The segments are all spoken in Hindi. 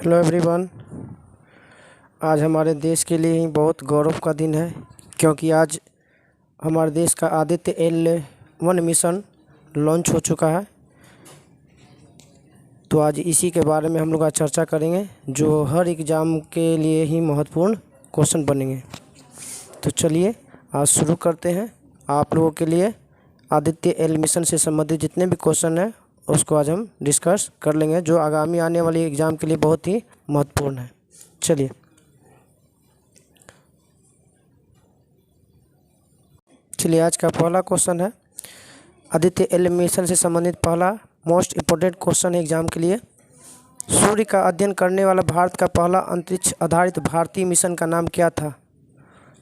Hello everyone. आज हमारे देश के लिए ही बहुत गौरव का दिन है, क्योंकि आज हमारे देश का आदित्य L1 मिशन लॉन्च हो चुका है। तो आज इसी के बारे में हम लोग आज चर्चा करेंगे, जो हर एग्ज़ाम के लिए ही महत्वपूर्ण क्वेश्चन बनेंगे। तो चलिए आज शुरू करते हैं। आप लोगों के लिए आदित्य L मिशन से संबंधित जितने भी क्वेश्चन हैं उसको आज हम डिस्कस कर लेंगे, जो आगामी आने वाली एग्ज़ाम के लिए बहुत ही महत्वपूर्ण है। चलिए आज का पहला क्वेश्चन है आदित्य L मिशन से संबंधित पहला मोस्ट इम्पोर्टेंट क्वेश्चन है एग्ज़ाम के लिए। सूर्य का अध्ययन करने वाला भारत का पहला अंतरिक्ष आधारित भारतीय मिशन का नाम क्या था?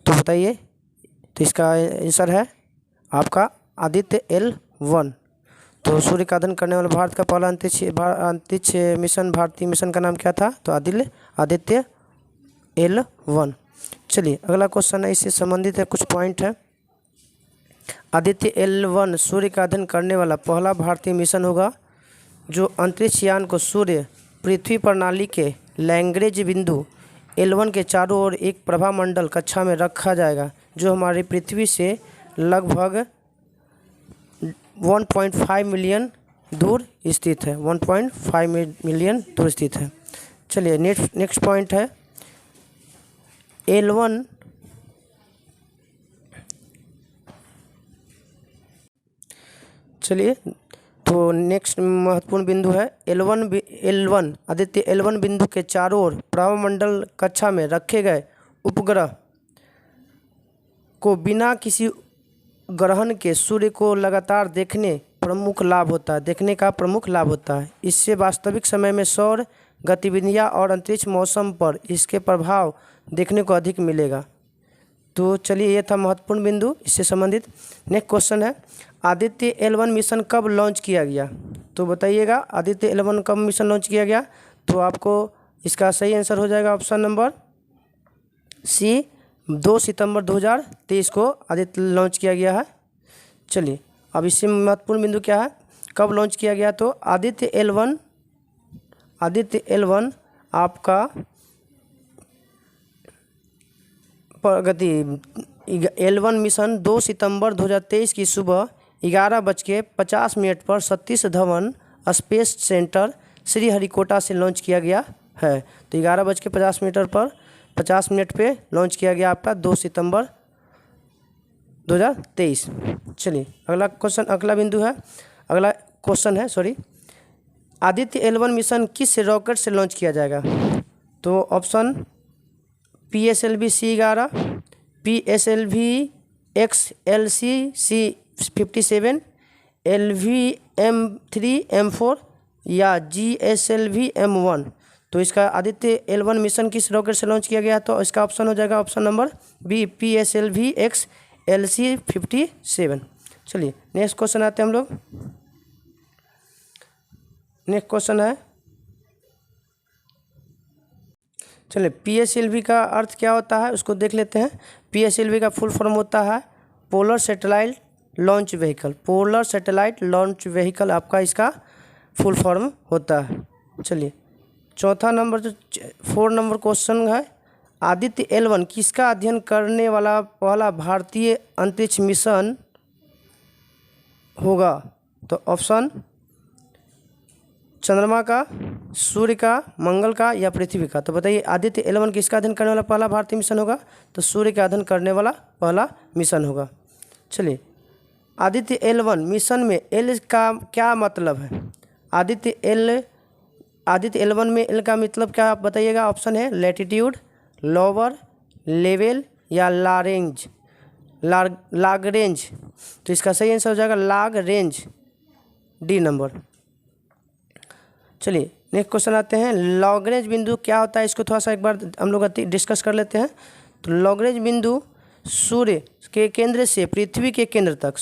तो बताइए। तो इसका आंसर है आपका आदित्य L1। तो सूर्य का अध्ययन करने वाला भारत का पहला अंतरिक्ष मिशन भारतीय मिशन का नाम क्या था? तो आदित्य L1। चलिए अगला क्वेश्चन है, इससे संबंधित है, कुछ पॉइंट है। आदित्य L1 सूर्य का अध्ययन करने वाला पहला भारतीय मिशन होगा, जो अंतरिक्ष यान को सूर्य पृथ्वी प्रणाली के लैग्रेंज बिंदु L1 के चारों ओर एक प्रभामंडल कक्षा में रखा जाएगा, जो हमारी पृथ्वी से लगभग 1.5 मिलियन दूर स्थित है। 1.5 मिलियन दूर स्थित है। चलिए नेक्स्ट पॉइंट है L1 चलिए तो नेक्स्ट महत्वपूर्ण बिंदु है L1 आदित्य L1 बिंदु के चारों ओर प्रभामंडल कक्षा में रखे गए उपग्रह को बिना किसी ग्रहण के सूर्य को लगातार देखने का प्रमुख लाभ होता है। इससे वास्तविक समय में सौर गतिविधियां और अंतरिक्ष मौसम पर इसके प्रभाव देखने को अधिक मिलेगा। तो चलिए ये था महत्वपूर्ण बिंदु इससे संबंधित। नेक्स्ट क्वेश्चन है, आदित्य L1 मिशन कब लॉन्च किया गया? तो बताइएगा आदित्य L1 कब मिशन लॉन्च किया गया? तो आपको इसका सही आंसर हो जाएगा ऑप्शन नंबर सी, 2 सितंबर 2023 को आदित्य लॉन्च किया गया है। चलिए अब इससे महत्वपूर्ण बिंदु क्या है, कब लॉन्च किया गया? तो आदित्य L1 आपका प्रगति L1 मिशन 2 सितंबर 2023 की सुबह 11:50 पर सतीश धवन स्पेस सेंटर श्रीहरिकोटा से लॉन्च किया गया है। तो 11:50 पर 50 मिनट पे लॉन्च किया गया आपका 2 सितंबर 2023। चलिए अगला क्वेश्चन है आदित्य L1 मिशन किस रॉकेट से लॉन्च किया जाएगा? तो option PSLV C11, PSLV XLC C57, LV-M3 M4 या GSLV M1। तो इसका आदित्य L1 मिशन किस रॉकेट से लॉन्च किया गया? तो इसका ऑप्शन हो जाएगा option number b, PSLV XLC 57। चलिए नेक्स्ट क्वेश्चन आते हैं हम लोग। नेक्स्ट क्वेश्चन है, चलिए PSLV का अर्थ क्या होता है उसको देख लेते हैं। PSLV का फुल फॉर्म होता है polar satellite launch vehicle. Polar satellite launch vehicle आपका इसका फुल फॉर्म होता है। चलिए 4 नंबर क्वेश्चन है, आदित्य L1 किसका अध्ययन करने वाला पहला भारतीय अंतरिक्ष मिशन होगा? तो ऑप्शन चंद्रमा का, सूर्य का, मंगल का या पृथ्वी का? तो बताइए आदित्य L1 किसका अध्ययन करने वाला पहला भारतीय मिशन होगा? तो सूर्य का अध्ययन करने वाला पहला मिशन होगा। चलिए आदित्य L1 मिशन में L का क्या मतलब है? आदित्य L1 में L का मतलब क्या आप बताइएगा। ऑप्शन है लैटिट्यूड, लोअर लेवल या लाग्रेंज। तो इसका सही आंसर हो जाएगा लाग्रेंज, डी नंबर। चलिए नेक्स्ट क्वेश्चन आते हैं, लैग्रेंज बिंदु क्या होता है? इसको थोड़ा सा एक बार हम लोग डिस्कस कर लेते हैं। तो लैग्रेंज बिंदु सूर्य के केंद्र से पृथ्वी के केंद्र तक,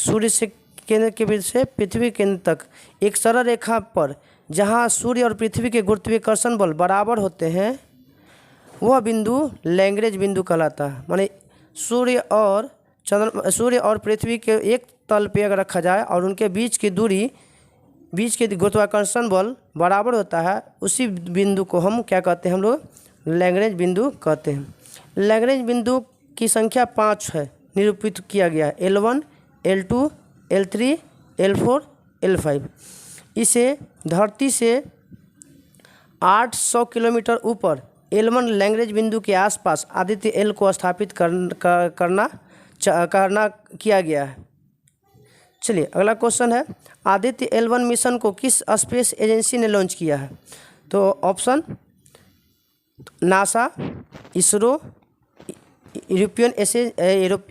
पृथ्वी केंद्र तक एक सरल रेखा पर जहां सूर्य और पृथ्वी के गुरुत्वाकर्षण बल बराबर होते हैं, वह बिंदु लैग्रेंज बिंदु कहलाता है। माने सूर्य और पृथ्वी के एक तल पे अगर रखा जाए और उनके बीच की दूरी बीच के गुरुत्वाकर्षण बल बराबर होता है, उसी बिंदु को हम क्या कहते हैं, हम लोग लैग्रेंज बिंदु कहते हैं। लैग्रेंज बिंदु की संख्या 5 है, निरूपित किया गया है, L1, L2, L3, L4, L5। इसे धरती से 800 किलोमीटर ऊपर L1 लैग्रेंज बिंदु के आसपास आदित्य L को स्थापित करना किया गया है। चलिए अगला क्वेश्चन है, आदित्य L1 मिशन को किस स्पेस एजेंसी ने लॉन्च किया है? तो option NASA, ISRO, European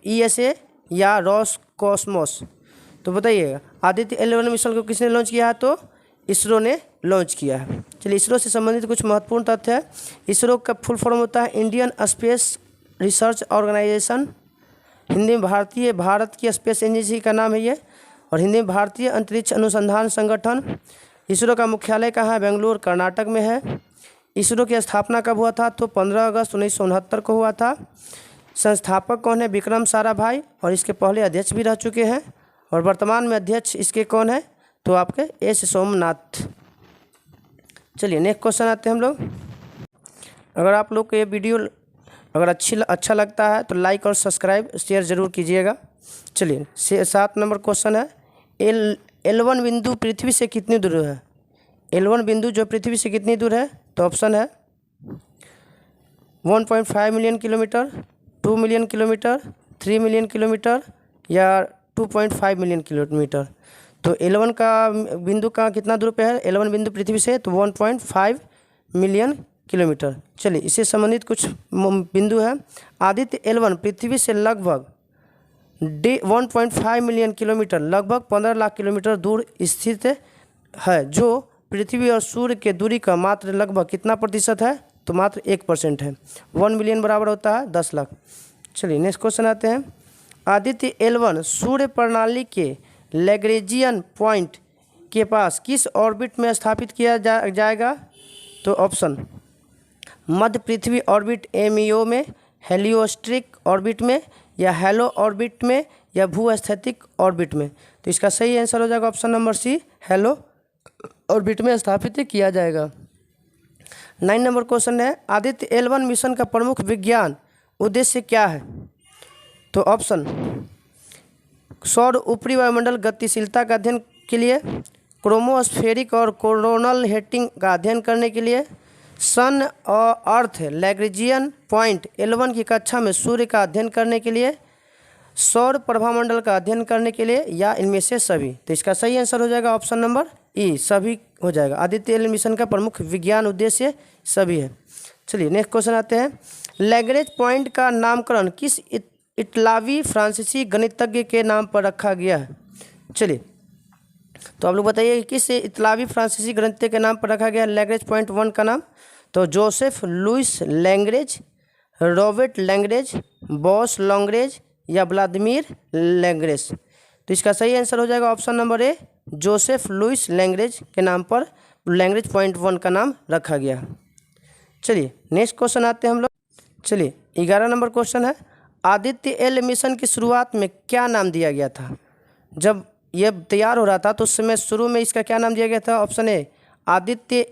ESA या रॉसकॉस्मोस। तो बताइएगा आदित्य L1 मिशन को किसने लॉन्च किया है? तो इसरो ने लॉन्च किया है। चलिए इसरो से संबंधित कुछ महत्वपूर्ण तथ्य है। इसरो का फुल फॉर्म होता है Indian Space Research Organisation, Hindi में भारत की स्पेस एजेंसी का नाम है ये, और हिंदी में भारतीय अंतरिक्ष अनुसंधान संगठन। इसरो का मुख्यालय कहाँ है? बेंगलुरु कर्नाटक में है। इसरो की स्थापना कब हुआ था? तो 15 अगस्त 1969 को हुआ था। संस्थापक कौन है? विक्रम साराभाई, और इसके पहले अध्यक्ष भी रह चुके हैं, और वर्तमान में अध्यक्ष इसके कौन है? तो आपके एस सोमनाथ। चलिए नेक्स्ट क्वेश्चन आते हैं हम लोग। अगर आप लोग को ये वीडियो अगर अच्छा लगता है तो लाइक और सब्सक्राइब शेयर ज़रूर कीजिएगा। चलिए 7 नंबर क्वेश्चन है, L1 बिंदु पृथ्वी से कितनी दूर है? L1 बिंदु जो पृथ्वी से कितनी दूर है? तो ऑप्शन है 1.5 million kilometre, 2 million kilometre, 3 million kilometre या 2.5 मिलियन किलोमीटर। तो L1 का बिंदु का कितना दूर पे है? L1 बिंदु पृथ्वी से तो 1.5 मिलियन किलोमीटर। चलिए इससे संबंधित कुछ बिंदु है। आदित्य L1 पृथ्वी से लगभग 1.5 मिलियन किलोमीटर, लगभग 15 लाख किलोमीटर दूर स्थित है, जो पृथ्वी और सूर्य के दूरी का मात्र लगभग कितना प्रतिशत है? तो मात्र 1% है। 1 मिलियन बराबर होता है 10 लाख। चलिए नेक्स्ट क्वेश्चन आते हैं, आदित्य L1 सूर्य प्रणाली के लैग्रेंजियन पॉइंट के पास किस ऑर्बिट में स्थापित किया जाएगा? तो ऑप्शन मध्य पृथ्वी ऑर्बिट MEO में, हेलियोस्ट्रिक ऑर्बिट में, या हेलो ऑर्बिट में, या भूस्थैतिक ऑर्बिट में। तो इसका सही आंसर हो जाएगा option number c, halo orbit में स्थापित किया जाएगा। 9 नंबर क्वेश्चन है, आदित्य L1 मिशन का प्रमुख विज्ञान उद्देश्य क्या है? तो ऑप्शन सौर ऊपरी वायुमंडल गतिशीलता का अध्ययन के लिए, क्रोमोस्फेरिक और कोरोनल हीटिंग का अध्ययन करने के लिए, सन और अर्थ लैग्रेंजियन पॉइंट L1 की कक्षा में सूर्य का अध्ययन करने के लिए, सौर प्रभामंडल का अध्ययन करने के लिए, या इनमें से सभी। तो इसका सही आंसर हो जाएगा ऑप्शन नंबर ई, सभी हो जाएगा। आदित्य L1 मिशन का प्रमुख विज्ञान उद्देश्य सभी है। चलिए नेक्स्ट क्वेश्चन आते हैं, लैग्रेंज पॉइंट का नामकरण किस इटलावी फ्रांसीसी गणितज्ञ के नाम पर रखा गया है? चलिए तो आप लोग बताइए किस इटलावी फ्रांसीसी गणितज्ञ के नाम पर रखा गया है लैग्रेंज पॉइंट 1 का नाम? तो Joseph Louis Lagrange, Robert Lagrange, Boss Lagrange, या व्लादिमीर लैग्रेंज। तो इसका सही आंसर हो जाएगा option number a, Joseph Louis Lagrange के नाम पर लैग्रेंज पॉइंट 1 का नाम रखा गया। चलिए नेक्स्ट क्वेश्चन आते हैं हम लोग। चलिए 11 नंबर क्वेश्चन है, आदित्य L मिशन की शुरुआत में क्या नाम दिया गया था? जब यह तैयार हो रहा था तो उस समय शुरू में इसका क्या नाम दिया गया था? ऑप्शन ए आदित्य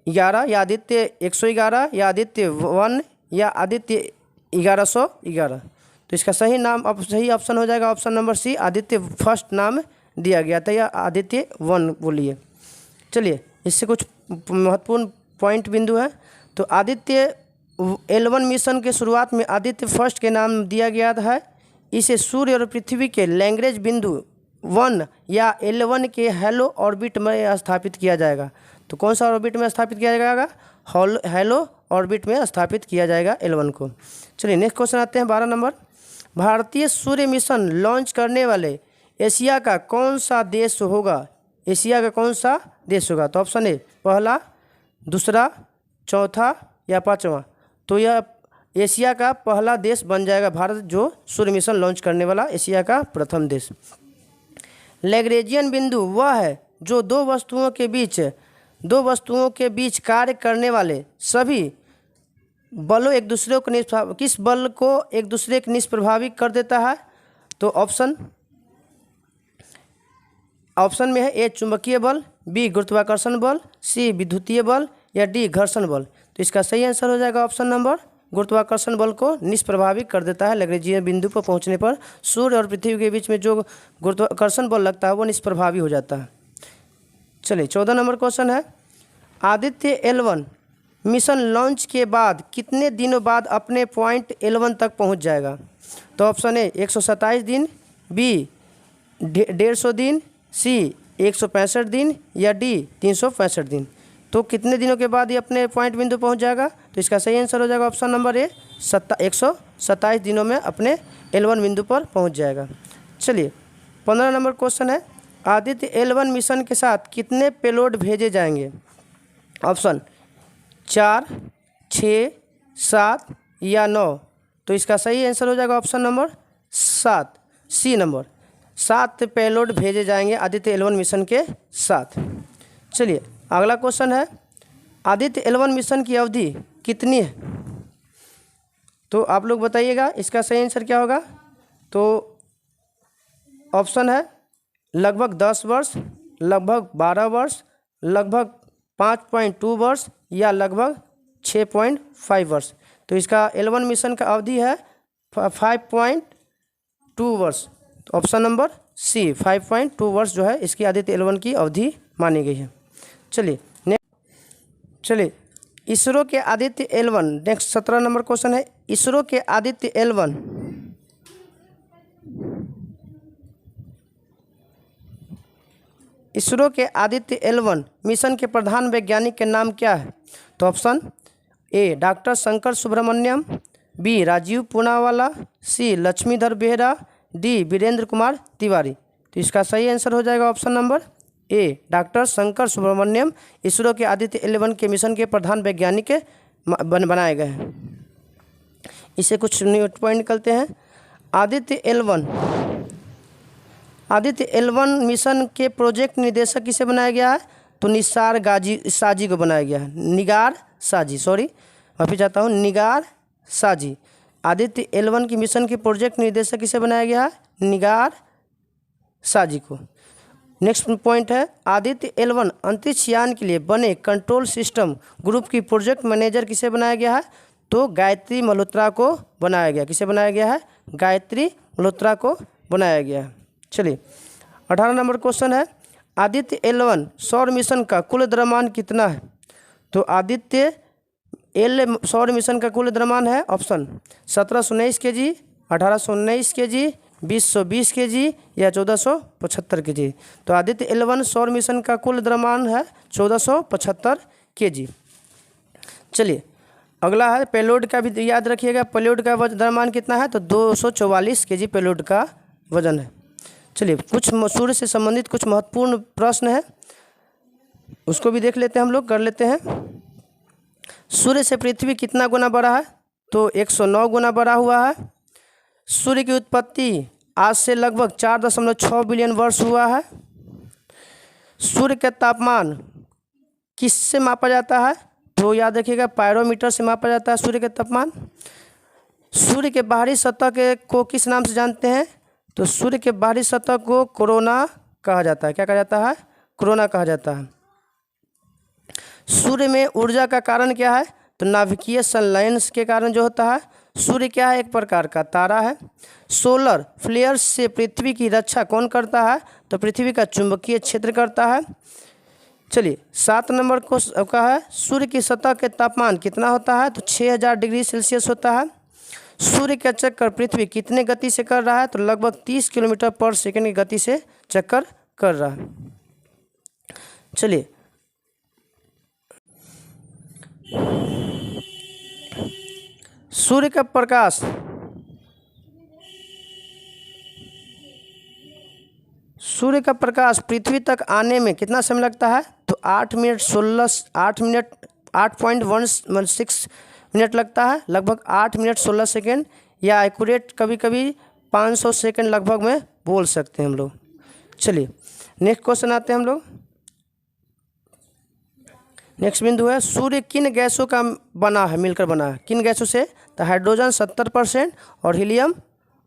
11, या आदित्य 111, या आदित्य 1, या आदित्य 1111। तो इसका सही ऑप्शन हो जाएगा option number c, Aditya first नाम दिया गया था, या आदित्य 1 बोलिए। चलिए इससे कुछ महत्वपूर्ण पॉइंट बिंदु है। तो आदित्य L1 मिशन के शुरुआत में आदित्य फर्स्ट के नाम दिया गया है। इसे सूर्य और पृथ्वी के लैग्रेंज बिंदु 1 या L1 के हेलो ऑर्बिट में स्थापित किया जाएगा। तो कौन सा ऑर्बिट में स्थापित किया जाएगा? हेलो ऑर्बिट में स्थापित किया जाएगा L1 को। चलिए नेक्स्ट क्वेश्चन आते हैं 12 नंबर, भारतीय सूर्य मिशन लॉन्च करने वाले एशिया का कौन सा देश होगा? एशिया का कौन सा देश होगा? तो ऑप्शन ए पहला, दूसरा, चौथा, या पाँचवा। तो यह एशिया का पहला देश बन जाएगा भारत, जो सूर्य मिशन लॉन्च करने वाला एशिया का प्रथम देश। लैग्रेंजियन बिंदु वह है जो दो वस्तुओं के बीच कार्य करने वाले सभी बलों एक दूसरे को किस बल को एक दूसरे के निष्प्रभावी कर देता है? तो ऑप्शन ऑप्शन में है ए चुंबकीय बल, बी गुरुत्वाकर्षण बल, सी विद्युतीय बल या डी घर्षण बल। तो इसका सही आंसर हो जाएगा ऑप्शन नंबर गुरुत्वाकर्षण बल को निष्प्रभावी कर देता है। लैग्रेंजियन बिंदु पर पहुंचने पर सूर्य और पृथ्वी के बीच में जो गुरुत्वाकर्षण बल लगता है वो निष्प्रभावी हो जाता है। चलिए 14 नंबर क्वेश्चन है, आदित्य L1 मिशन लॉन्च के बाद कितने दिनों बाद अपने पॉइंट L1 तक पहुंच जाएगा। तो ऑप्शन ए 127 दिन, बी 150 दिन, सी 165 दिन या डी 365 दिन। तो कितने दिनों के बाद ये अपने पॉइंट बिंदु पहुंच जाएगा। तो इसका सही आंसर हो जाएगा ऑप्शन नंबर ए 127 दिनों में अपने L1 बिंदु पर पहुंच जाएगा। चलिए 15 नंबर क्वेश्चन है, आदित्य L1 मिशन के साथ कितने पेलोड भेजे जाएंगे। ऑप्शन 4, 6, 7 या 9। तो इसका सही आंसर हो जाएगा option number 7, c number 7 payload भेजे जाएंगे आदित्य L1 मिशन के साथ। चलिए अगला क्वेश्चन है, आदित्य L1 मिशन की अवधि कितनी है। तो आप लोग बताइएगा इसका सही आंसर क्या होगा। तो ऑप्शन है लगभग 10 वर्ष, लगभग 12 वर्ष, लगभग 5.2 वर्ष या लगभग 6.5 वर्ष। तो इसका L1 मिशन का अवधि है 5.2 वर्ष। तो ऑप्शन नंबर सी 5.2 वर्ष जो है इसकी आदित्य L1 की अवधि मानी गई है। चलिए इसरो के Aditya L1 next 17 number question है, इसरो के आदित्य L1 इसरो के आदित्य L1 मिशन के प्रधान वैज्ञानिक के नाम क्या है। तो option a doctor Shankar Subramaniam, b Rajiv Poonawalla, c Laxmidhar Behera, d Virendra Kumar Tiwari. तो इसका सही आंसर हो जाएगा option number a doctor Shankar Subramaniam ISRO के आदित्य L1 के मिशन के प्रधान वैज्ञानिक बनाए गए हैं। इसे कुछ न्यू पॉइंट निकलते हैं। आदित्य L1 मिशन के प्रोजेक्ट निदेशक किसे बनाया गया है। तो निसार साजी को बनाया गया है, निगार साजी। आदित्य L1 की मिशन के प्रोजेक्ट निदेशक किसे बनाया गया है, निगार साजी को। नेक्स्ट पॉइंट है, आदित्य L1 अंतरिक्ष यान के लिए बने कंट्रोल सिस्टम ग्रुप की प्रोजेक्ट मैनेजर किसे बनाया गया है। तो गायत्री मल्होत्रा को बनाया गया। किसे बनाया गया है, गायत्री मल्होत्रा को बनाया गया है। चलिए 18 नंबर क्वेश्चन है, आदित्य L1 सौर मिशन का कुल द्रव्यमान कितना है। तो आदित्य L सौर मिशन का कुल द्रव्यमान है ऑप्शन 1719 kg, 1819 kg, 2020 kg या 1475 kg। तो आदित्य L1 सौर मिशन का कुल द्रव्यमान है 1475 kg। चलिए अगला है पेलोड का भी याद रखिएगा, पेलोड का द्रव्यमान कितना है। तो 244 kg पेलोड का वजन है। चलिए कुछ सूर्य से संबंधित कुछ महत्वपूर्ण प्रश्न है, उसको भी देख लेते हैं, हम लोग कर लेते हैं। सूर्य से पृथ्वी कितना गुना बड़ा है। तो 109 गुना बड़ा हुआ है। सूर्य की उत्पत्ति आज से लगभग 4.6 बिलियन वर्ष हुआ है। सूर्य का तापमान किससे मापा जाता है। तो याद रखिएगा पायरोमीटर से मापा जाता है सूर्य का तापमान। सूर्य के बाहरी सतह को किस नाम से जानते हैं। तो सूर्य के बाहरी सतह को कोरोना कहा जाता है। क्या कहा जाता है, कोरोना कहा जाता है। सूर्य में ऊर्जा का कारण क्या है। तो नाभिकीय संलयन के कारण जो होता है। सूर्य क्या है, एक प्रकार का तारा है। सोलर फ्लेयर्स से पृथ्वी की रक्षा कौन करता है। तो पृथ्वी का चुंबकीय क्षेत्र करता है। चलिए 7 नंबर को है, सूर्य की सतह के तापमान कितना होता है। तो 6000 डिग्री सेल्सियस होता है। सूर्य का चक्कर पृथ्वी कितने गति से कर रहा है। तो लगभग 30 किलोमीटर पर सेकंड की गति से चक्कर कर रहा है। चलिए सूर्य का प्रकाश पृथ्वी तक आने में कितना समय लगता है। तो 8.16 मिनट लगता है, लगभग 8 मिनट 16 सेकेंड या एक्यूरेट कभी कभी 500 सेकेंड लगभग में बोल सकते हैं हम लोग। चलिए नेक्स्ट क्वेश्चन आते हैं हम लोग। नेक्स्ट बिंदु है, सूर्य किन गैसों का बना है, मिलकर बना है। किन गैसों से। तो हाइड्रोजन 70% और हीलियम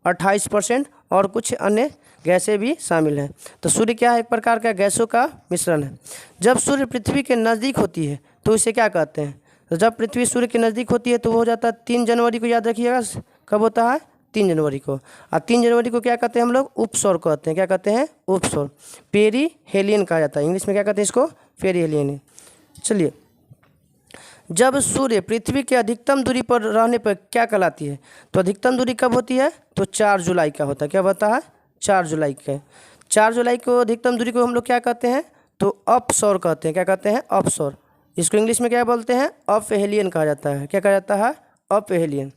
28% और कुछ अन्य गैसें भी शामिल हैं। तो सूर्य क्या है? एक प्रकार का गैसों का मिश्रण है। जब सूर्य पृथ्वी के नज़दीक होती है तो इसे क्या कहते हैं? तो जब पृथ्वी सूर्य के नज़दीक होती है तो वो हो जाता है 3 जनवरी को, याद रखिएगा। कब होता है? 3 जनवरी को। और 3 जनवरी को क्या कहते हैं हम लोग? उपसौर कहते हैं। क्या कहते हैं? उपसौर। पेरीहेलियन कहा जाता है, इंग्लिश में क्या कहते हैं इसको? पेरीहेलियन। चलिए, जब सूर्य पृथ्वी के अधिकतम दूरी पर रहने पर क्या कहलाती है? तो अधिकतम दूरी कब होती है? तो 4 जुलाई का होता है। क्या होता है? 4 जुलाई का। 4 जुलाई को अधिकतम दूरी को हम लोग क्या कहते हैं? तो अपसौर कहते हैं। क्या कहते हैं? अपसौर। इसको इंग्लिश में क्या बोलते हैं? अपहेलियन कहा जाता है। क्या कहा जाता है? अपहेलियन।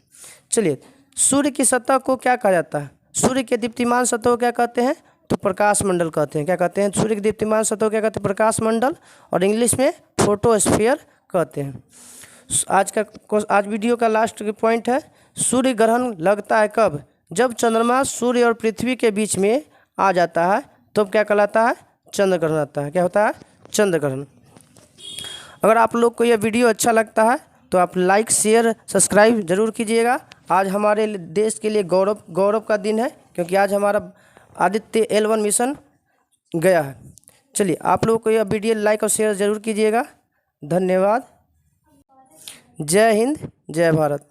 चलिए, सूर्य की सतह को क्या कहा जाता है? सूर्य के दीप्तिमान सतह को क्या कहते हैं? तो प्रकाश मंडल कहते हैं। क्या कहते हैं? सूर्य के दीप्तिमान सतह को क्या कहते हैं? प्रकाश मंडल, और इंग्लिश में फोटोस्फीयर कहते हैं। आज वीडियो का लास्ट पॉइंट है, सूर्य ग्रहण लगता है कब? जब चंद्रमा सूर्य और पृथ्वी के बीच में आ जाता है तो क्या कहलाता है? चंद्र ग्रहण आता है। क्या होता है? चंद्र ग्रहण। अगर आप लोग को यह वीडियो अच्छा लगता है तो आप लाइक, शेयर, सब्सक्राइब जरूर कीजिएगा। आज हमारे देश के लिए गौरव का दिन है, क्योंकि आज हमारा आदित्य L1 मिशन गया है। चलिए, आप लोगों को यह वीडियो लाइक और शेयर जरूर कीजिएगा। धन्यवाद। जय हिंद, जय भारत।